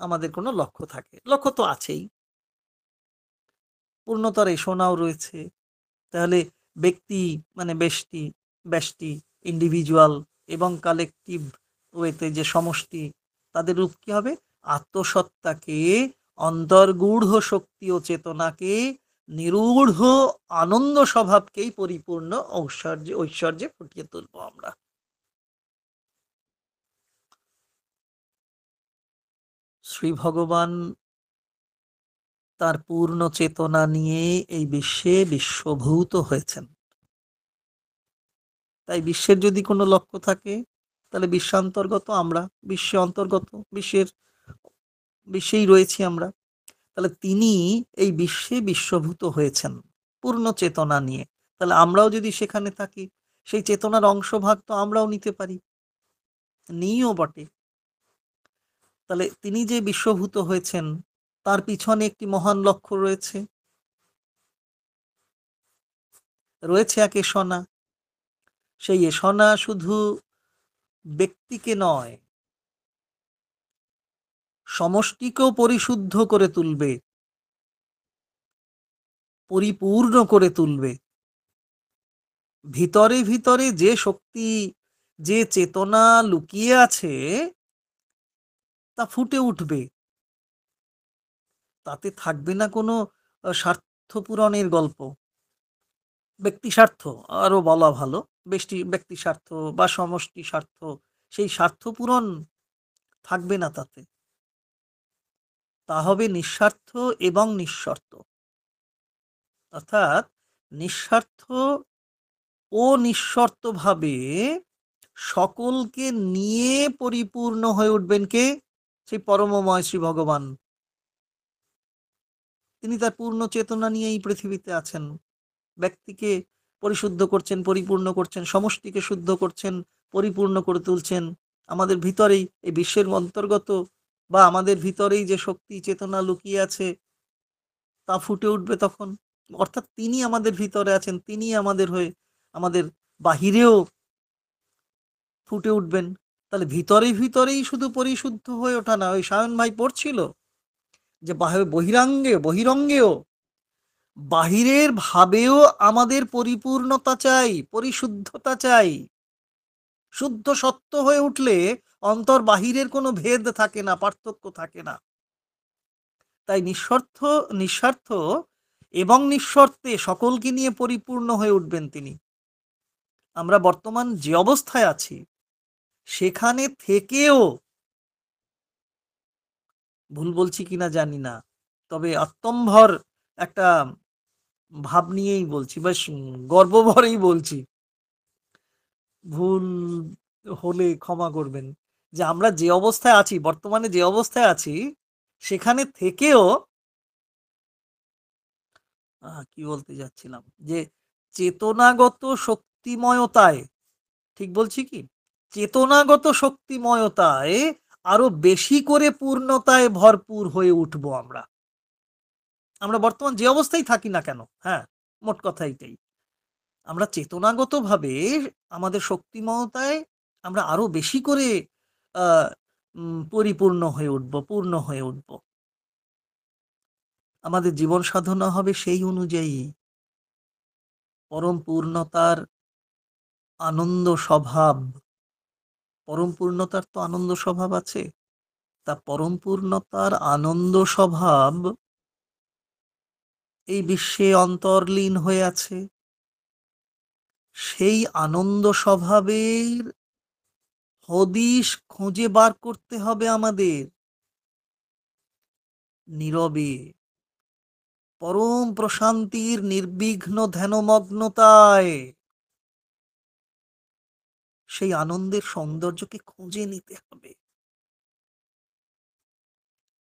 আমাদের কোনো লক্ষ্য থাকে। লক্ষ্য তো আছেই, পূর্ণতার এসনাও রয়েছে। তাহলে ব্যক্তি মানে ব্যষ্টি ইন্ডিভিজুয়াল এবং কালেকটিভ ওয়েতে যে সমষ্টি, তাদের রূপ কি হবে? আত্মসত্তাকে, অন্তর্গূঢ় শক্তি ও চেতনাকে, নিরূঢ় আনন্দ স্বভাবকেই পরিপূর্ণ ঐশ্বর্যে ফুটিয়ে তুলব আমরা। শ্রী ভগবান তার পূর্ণ চেতনা নিয়ে এই বিশ্বে বিশ্বভূত হয়েছেন। তাই বিশ্বের যদি কোনো লক্ষ্য থাকে, তাহলে বিশ্বান্তর্গত আমরা, বিশ্বে অন্তর্গত, বিশ্বেই রয়েছি আমরা। তাহলে তিনি এই বিশ্বে বিশ্বভূত হয়েছেন পূর্ণ চেতনা নিয়ে। তাহলে আমরাও যদি সেখানে থাকি, সেই চেতনার অংশভাগ তো আমরাও নিতে পারি, নিও বটে। তাহলে তিনি যে বিশ্বভূত হয়েছেন, তার পিছনে একটি মহান লক্ষ্য রয়েছে, রয়েছে এক এষণা, সেই এষণা শুধু ব্যক্তিকে নয়, সমষ্টিকেও পরিশুদ্ধ করে তুলবে, পরিপূর্ণ করে তুলবে। ভিতরে ভিতরে যে শক্তি, যে চেতনা লুকিয়ে আছে, তা ফুটে উঠবে। তাতে থাকবে না কোনো স্বার্থ পূরণের গল্প, ব্যক্তি স্বার্থ আরো বলা ভালো, ব্যক্তি স্বার্থ বা সমষ্টি স্বার্থ, সেই স্বার্থ পূরণ থাকবে না তাতে। তা হবে নিঃস্বার্থ এবং নিঃশর্ত। অর্থাৎ নিঃস্বার্থ ও নিঃশর্তভাবে সকলকে নিয়ে পরিপূর্ণ হয়ে উঠবেন কে? সেই পরমময় শ্রী ভগবান। তিনি তার পূর্ণ চেতনা নিয়ে এই পৃথিবীতে আছেন। ব্যক্তিকে পরিশুদ্ধ করছেন, পরিপূর্ণ করছেন, সমষ্টিকে শুদ্ধ করছেন, পরিপূর্ণ করে তুলছেন। আমাদের ভিতরেই, এই বিশ্বের অন্তর্গত বা আমাদের ভিতরেই যে শক্তি চেতনা লুকিয়ে আছে, তা ফুটে উঠবে তখন। অর্থাৎ তিনি আমাদের ভিতরে আছেন, তিনি আমাদের হয়ে আমাদের বাহিরেও ফুটে উঠবেন। তাহলে ভিতরেই শুধু পরিশুদ্ধ হয়ে ওঠা না, ওই সায়ন ভাই পড়ছিল যে বহিরঙ্গেও বাহিরের ভাবেও আমাদের পরিপূর্ণতা চাই, পরিশুদ্ধতা চাই। শুদ্ধ সত্য হয়ে উঠলে অন্তর বাহিরের কোনো ভেদ থাকে না, পার্থক্য থাকে না। তাই নিঃস্বার্থ এবং নিঃশর্তে সকলকে নিয়ে পরিপূর্ণ হয়ে উঠবেন তিনি। আমরা বর্তমান যে অবস্থায় আছি সেখানে থেকেও, ভুল বলছি কিনা জানি না, তবে আত্মম্ভর একটা ভাব নিয়েই বলছি, বেশ গর্বভরেই বলছি, ভুল হলে ক্ষমা করবেন, যে আমরা যে অবস্থায় আছি, বর্তমানে যে অবস্থায় আছি সেখানে থেকেও কি বলতে যাচ্ছিলাম, যে চেতনাগত শক্তিময়তায়, ঠিক বলছি কি, চেতনাগত শক্তিময়তায় আরো বেশি করে পূর্ণতায় ভরপুর হয়ে উঠবো আমরা। আমরা বর্তমান যে অবস্থায় থাকি না কেন, হ্যাঁ, মোট কথা এইটাই, আমরা চেতনাগত ভাবে আমাদের শক্তিময়তায় আমরা আরো বেশি করে আহ পরিপূর্ণ হয়ে উঠবো, পূর্ণ হয়ে উঠবো। আমাদের জীবন সাধনা হবে সেই অনুযায়ী। পরম পূর্ণতার আনন্দ স্বভাব, পরম পূর্ণতার তো আনন্দ স্বভাব আছে, তা পরম পূর্ণতার আনন্দ স্বভাব এই বিশ্বে অন্তর্লীন হয়ে আছে। সেই আনন্দ স্বভাবের হদিশ খুঁজে বার করতে হবে আমাদের নীরবে, পরম প্রশান্তির নির্বিঘ্ন ধ্যানমগ্নতায় সেই আনন্দের সৌন্দর্যকে খুঁজে নিতে হবে।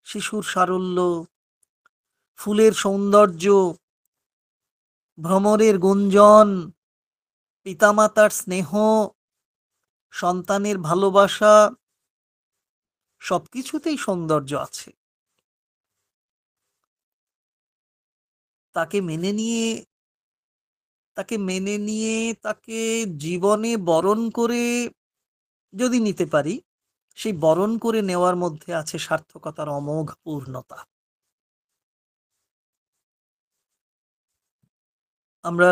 শিশুর সারল্য, ফুলের সৌন্দর্য, ভ্রমরের গুঞ্জন, পিতামাতার স্নেহ, সন্তানের ভালোবাসা, সবকিছুতেই সৌন্দর্য আছে। তাকে মেনে নিয়ে তাকে জীবনে বরণ করে যদি নিতে পারি, সেই বরণ করে নেওয়ার মধ্যে আছে সার্থকতার অমোঘ পূর্ণতা। আমরা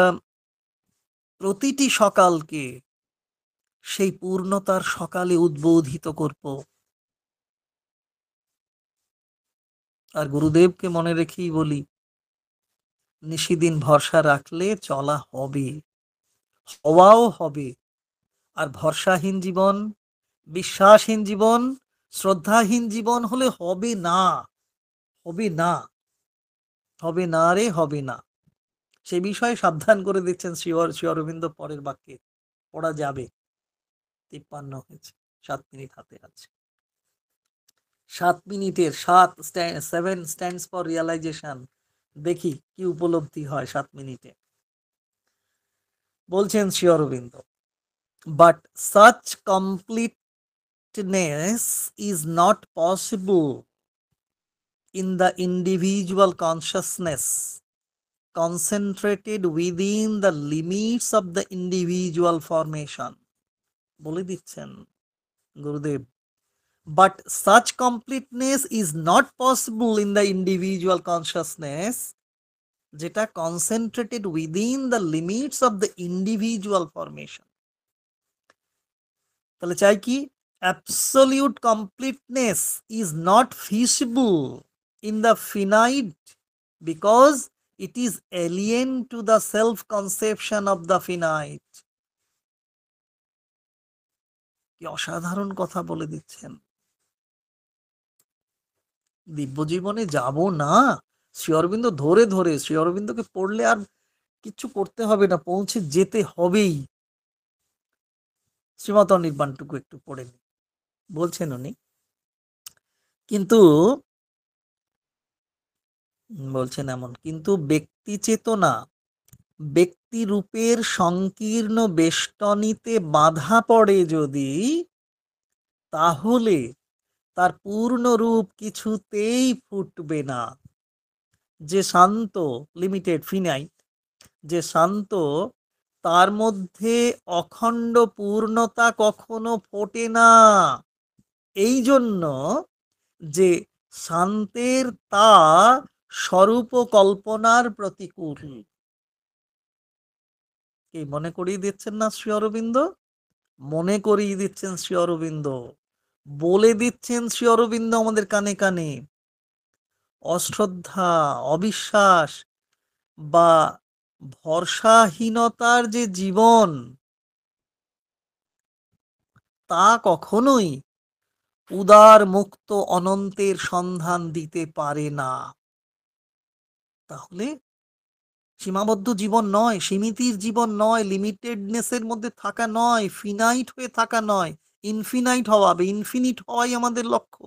প্রতিটি সকালকে সেই পূর্ণতার সকালে উদ্বোধিত করব। আর গুরুদেবকে মনে রেখেই বলি, নিশিদিন ভরসা রাখলে চলা হবে, হওয়াও হবে। আর ভরসাহীন জীবন, বিশ্বাসহীন জীবন, শ্রদ্ধাহীন জীবন হলে হবে না, হবে না, হবে না রে, হবে না। সে বিষয়ে সাবধান করে দিচ্ছেন শ্রী অরবিন্দ পরের বাক্যে। পড়া যাবে, 53 হয়েছে, 7 মিনিট হাতে আছে। 7 মিনিটের 7 স্ট্যান্ডস ফর রিয়ালাইজেশন। দেখি কি উপলব্ধি হয় 7 মিনিটে। বলছেন Shri Aurobindo, but such completeness is not possible in the individual consciousness concentrated within the limits of the individual formation. বলে দিচ্ছেন গুরুদেব, but such completeness is not possible in the individual consciousness যেটা concentrated within the limits of the individual formation. তাহলে চাই কি, absolute completeness is not feasible in the finite because it is alien to the self conception of the finite. কি অসাধারণ কথা বলে দিচ্ছেন। দিব্য জীবনে যাব না, শ্রী অরবিন্দ ধরে ধরে, শ্রী অরবিন্দকে পড়লে আর কিচ্ছু করতে হবে না, পৌঁছে যেতে হবেই। শ্রীমত নির্বাণটুকু একটু পড়ে নি, বলছেন উনি। কিন্তু বলছেন এমন, কিন্তু ব্যক্তি চেতনা ব্যক্তি রূপের সংকীর্ণ বেষ্টনীতে বাধা পড়ে যদি, তাহলে তার পূর্ণ রূপ কিছুতেই ফুটবে না। যে শান্ত, লিমিটেড, ফিনাইট, যে শান্ত, তার মধ্যে অখণ্ড পূর্ণতা কখনো ফোটে না। এই জন্য যে শান্তের তা স্বরূপ কল্পনার প্রতিকূল। কি মনে করিয়ে দিচ্ছেন না শ্রী অরবিন্দ? মনে করিয়ে দিচ্ছেন শ্রী অরবিন্দ, বলে দিচ্ছেন শ্রী অরবিন্দ আমাদের কানে কানে। অশ্রদ্ধা, অবিশ্বাস বা ভরসাহীনতার যে জীবন, তা কখনোই উদার মুক্ত অনন্তের সন্ধান দিতে পারে না। তাহলে সীমাবদ্ধ জীবন নয়, সীমিতির জীবন নয়, লিমিটেডনেসের মধ্যে থাকা নয়, ফিনাইট হয়ে থাকা নয়, ইনফিনাইট হওয়া, ইনফিনিট হওয়াই আমাদের লক্ষ্য।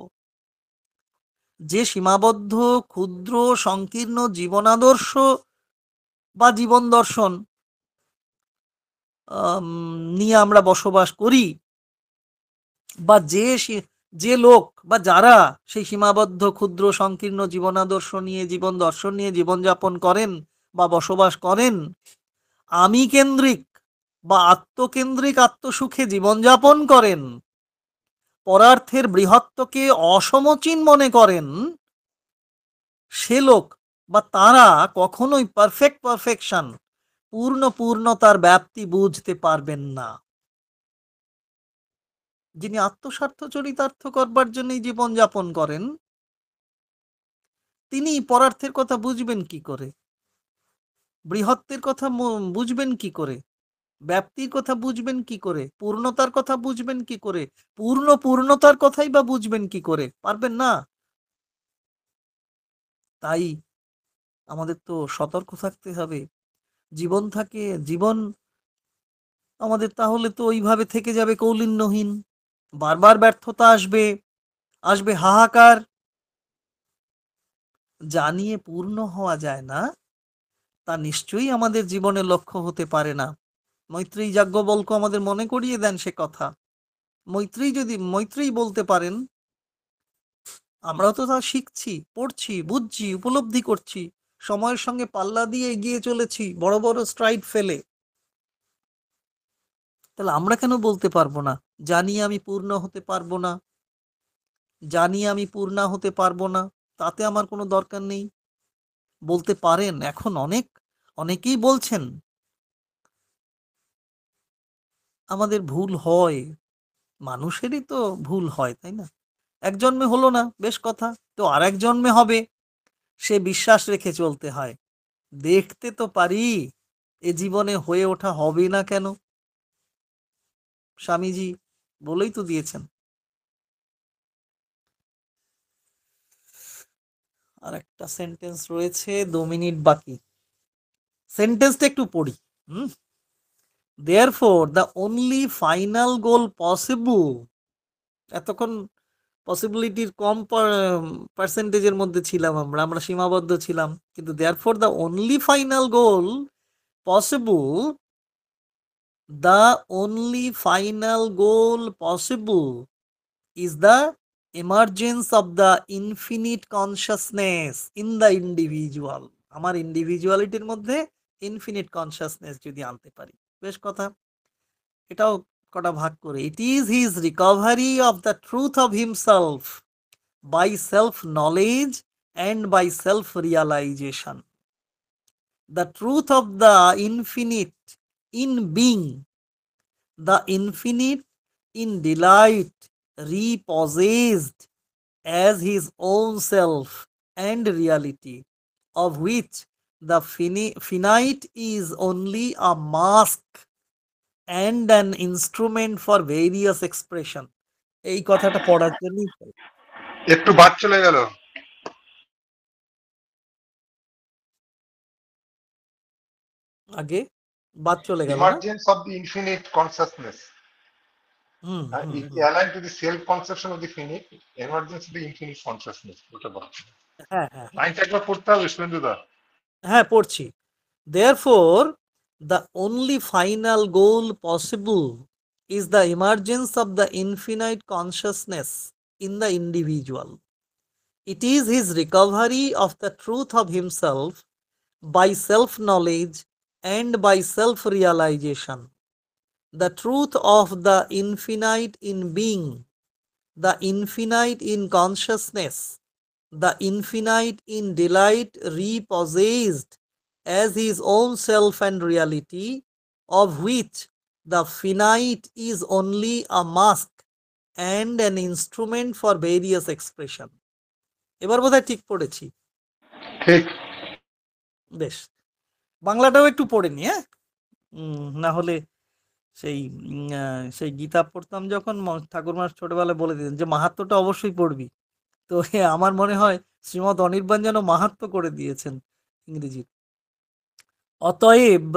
যে সীমাবদ্ধ, ক্ষুদ্র, সংকীর্ণ জীবনাদর্শ বা জীবন দর্শন নিয়ে আমরা বসবাস করি, বা যে লোক বা যারা সেই সীমাবদ্ধ, ক্ষুদ্র, সংকীর্ণ জীবনাদর্শ নিয়ে, জীবন দর্শন নিয়ে জীবনযাপন করেন বা বসবাস করেন, আমি কেন্দ্রিক বা আত্মকেন্দ্রিক আত্মসুখে জীবনযাপন করেন, পরার্থের বৃহত্বকে অসমচীন মনে করেন, সে লোক বা তারা কখনোই পারফেকশন, পূর্ণতার ব্যাপ্তি বুঝতে পারবেন না। যিনি আত্মস্বার্থ চরিতার্থ করবার জন্য জীবন যাপন করেন, তিনি পরার্থের কথা বুঝবেন কি করে, বৃহত্তের কথা বুঝবেন কি করে, ব্যাপ্তির কথা বুঝবেন কি করে, পূর্ণতার কথা বুঝবেন কি করে, পূর্ণতার কথাই বা বুঝবেন কি করে, পারবেন না। তাই আমাদের তো সতর্ক থাকতে হবে। জীবন আমাদের তাহলে তো ওইভাবে থেকে যাবে কৌলিন্যহীন, বারবার ব্যর্থতা আসবে হাহাকার। যা নিয়ে পূর্ণ হওয়া যায় না, তা নিশ্চয়ই আমাদের জীবনের লক্ষ্য হতে পারে না। মৈত্রেয়ী যাজ্ঞবল্ক্য আমাদের মনে করিয়ে দেন সে কথা। মৈত্রেয়ী বলতে পারেন, আমরাও তো তা শিখছি, পড়ছি, বুঝছি, উপলব্ধি করছি, সময়ের সঙ্গে পাল্লা দিয়ে এগিয়ে চলেছি বড় বড় স্ট্রাইড ফেলে। তাহলে আমরা কেন বলতে পারবো না, জানি আমি পূর্ণ হতে পারবো না, জানি আমি পূর্ণা হতে পারবো না, তাতে আমার কোনো দরকার নেই। বলতে পারেন, এখন অনেকেই বলছেন। আমাদের ভুল হয়, মানুষেরই তো ভুল হয়, তাই না? এক জন্মে হলো না, বেশ কথা, তো আর এক জন্মে হবে, সে বিশ্বাস রেখে চলতে হয়। দেখতে তো পারি এ জীবনে হয়ে ওঠা হবে না কেন। স্বামীজি বলেই তো দিয়েছেন। আর একটা সেন্টেন্স রয়েছে, 2 মিনিট বাকি, সেন্টেন্সটা একটু পড়ি। Therefore the only final goal possible, এতক্ষণ পসিবিলিটির কম পার্সেন্টেজের মধ্যে ছিলাম, আমরা সীমাবদ্ধ ছিলাম, কিন্তু therefore the only final goal possible, the only final goal possible is the emergence of the infinite consciousness in the individual. আমার ইন্ডিভিজুয়ালিটির মধ্যে ইনফিনিট কনসাসনেস যদি আনতে পারি, বেশ কথা। এটাও কটা ভাগ করে, it is his recovery of the truth of himself by self knowledge and by self realisation, the truth of the infinite in being, the infinite in delight repossessed as his own self and reality, of which the finite is only a mask and an instrument for various expression. এই কথাটা পড়ার জন্য একটু বাদ চলে গেল। আগে বাদ চলে গেল না? Emergence of the infinite consciousness. It aligned to the self-conception of the finite, emergence of the infinite consciousness. ওটা বলছি। হ্যাঁ হ্যাঁ লাইনটা একবার পড়তে হবে শুভেন্দুদা। হ্যাঁ পড়ছি। Therefore, the only final goal possible is the emergence of the infinite consciousness in the individual. It is his recovery of the truth of himself by self-knowledge and by self-realization, the truth of the infinite in being, the infinite in consciousness, the infinite in delight repossessed as his own self and reality, of which the finite is only a mask and an instrument for various expression. এবার বোধহয় ঠিক পড়েছি। ঠিক। বেশ, বাংলাটাও একটু পড়ে নি, হ্যাঁ, না হলে সেই গীতা পড়তাম যখন ঠাকুরমা ছোটবেলায় বলে দিতেন যে মাহাত্ম্যটা অবশ্যই পড়বি। তো আমার মনে হয় শ্রীমৎ অনির্বাণ যেন মাহাত্ম্য করে দিয়েছেন ইংরেজির। অতএব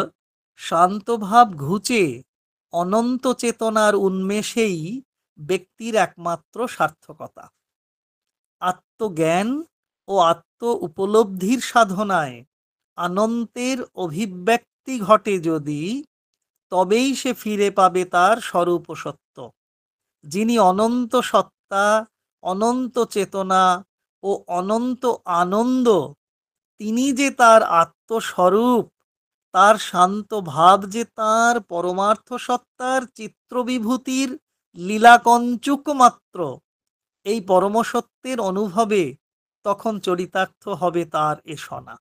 শান্তভাব ঘুচে অনন্ত চেতনার উন্মেষেই ব্যক্তির একমাত্র সার্থকতা। আত্মজ্ঞান ও আত্ম উপলব্ধির সাধনায় আনন্দের অভিব্যক্তি ঘটে যদি, তবেই সে ফিরে পাবে তার স্বরূপ সত্য। যিনি অনন্ত সত্তা, অনন্ত চেতনা ও অনন্ত আনন্দ, তিনি যে তার আত্মস্বরূপ, তার শান্ত ভাব যে তার পরমার্থ সত্তার চিত্রবিভূতির লীলাকঞ্চুক মাত্র, এই পরমসত্যের অনুভবে তখন চরিতার্থ হবে তার এ সনা।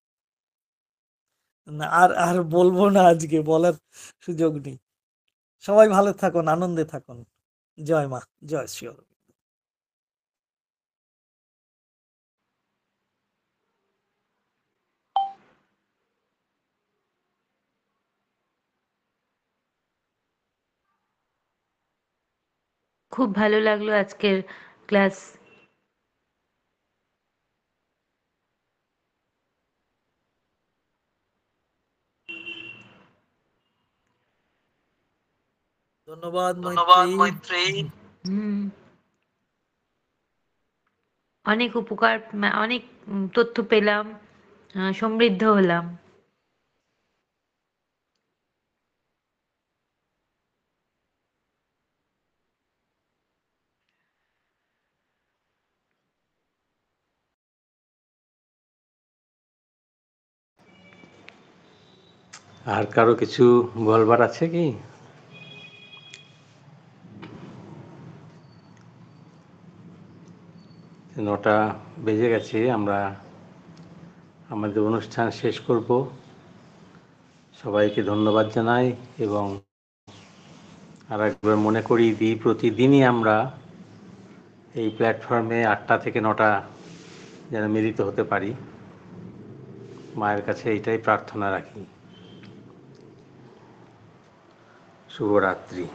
আর আর বলবো না, আজকে বলার সুযোগ নেই। সবাই ভালো থাকুন, আনন্দে থাকুন। জয় মা, জয় শ্রী অরবিন্দ। খুব ভালো লাগলো আজকের ক্লাস। ধন্যবাদ মৈত্রী। অনেক উপকার, অনেক তথ্য পেলাম, সমৃদ্ধ হলাম। আর কারো কিছু বলবার আছে কি? নটা বেজে গেছে, আমরা আমাদের অনুষ্ঠান শেষ করব। সবাইকে ধন্যবাদ জানাই এবং আর একবার মনে করিয়ে দিই, প্রতিদিনই আমরা এই প্ল্যাটফর্মে 8টা থেকে 9টা যেন মিলিত হতে পারি। মায়ের কাছে এইটাই প্রার্থনা রাখি। শুভরাত্রি।